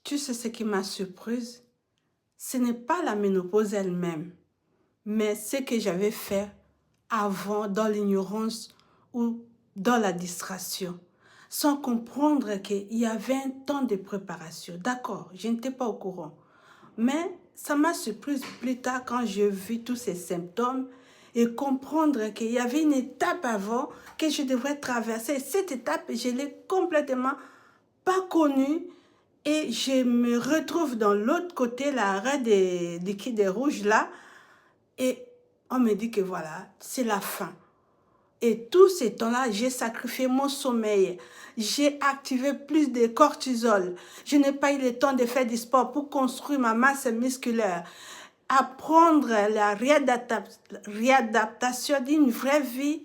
Tu sais ce qui m'a surprise? Ce n'est pas la ménopause elle-même, mais ce que j'avais fait avant dans l'ignorance ou dans la distraction, sans comprendre qu'il y avait un temps de préparation. D'accord, je n'étais pas au courant. Mais ça m'a surprise plus tard quand j'ai vu tous ces symptômes et comprendre qu'il y avait une étape avant que je devrais traverser. Cette étape, je ne l'ai complètement pas connue et je me retrouve dans l'autre côté, l'arrêt des liquides rouges là, et on me dit que voilà, c'est la fin. Et tout ce temps-là, j'ai sacrifié mon sommeil. J'ai activé plus de cortisol. Je n'ai pas eu le temps de faire du sport pour construire ma masse musculaire. Apprendre la réadaptation d'une vraie vie,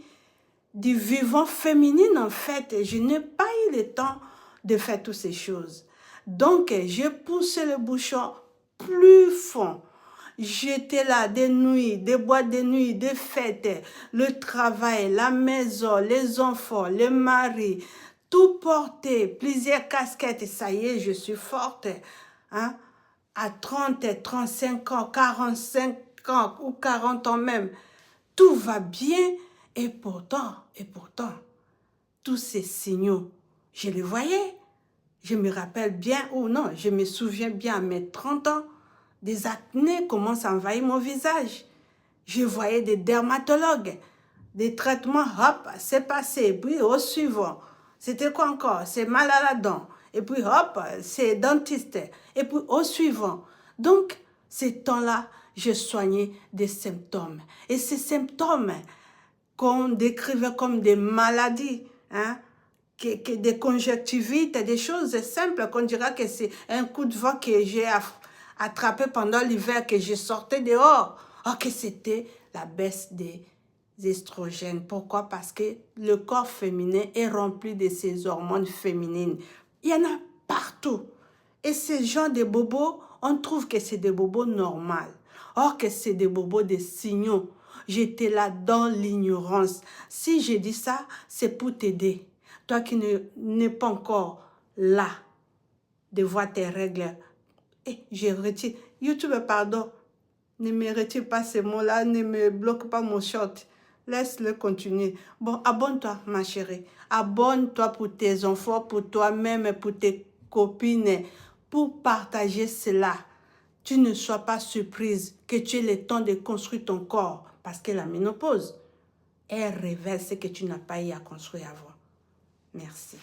du vivant féminine en fait. Je n'ai pas eu le temps de faire toutes ces choses. Donc, j'ai poussé le bouchon plus fond. J'étais là des nuits, des boîtes de nuit, des fêtes, le travail, la maison, les enfants, le mari, tout porté, plusieurs casquettes. Et ça y est, je suis forte. Hein? À 30, 35 ans, 45 ans ou 40 ans même, tout va bien. Et pourtant, tous ces signaux, je les voyais. Je me rappelle bien, ou non, je me souviens bien à mes 30 ans, des acnés commencent à envahir mon visage. Je voyais des dermatologues, des traitements, hop, c'est passé, puis au suivant. C'était quoi encore? C'est mal à la dent. Et puis hop, c'est dentiste. Et puis au suivant. Donc, ces temps-là, je soignais des symptômes. Et ces symptômes qu'on décrivait comme des maladies, hein, des conjonctivites, des choses simples qu'on dira que c'est un coup de vent que j'ai attrapé pendant l'hiver, que je sortais dehors. Oh, que c'était la baisse des estrogènes. Pourquoi? Parce que le corps féminin est rempli de ces hormones féminines. Il y en a partout. Et ces gens de bobos, on trouve que c'est des bobos normaux. Or que c'est des bobos de signaux. J'étais là dans l'ignorance. Si je dis ça, c'est pour t'aider. Toi qui n'es pas encore là de voir tes règles. Et je retire. YouTube, pardon. Ne me retire pas ces mots-là. Ne me bloque pas mon short. Laisse-le continuer. Bon, abonne-toi, ma chérie. Abonne-toi pour tes enfants, pour toi-même, pour tes copines, pour partager cela. Tu ne sois pas surprise que tu aies le temps de construire ton corps. Parce que la ménopause, elle révèle ce que tu n'as pas eu à construire avant. Merci.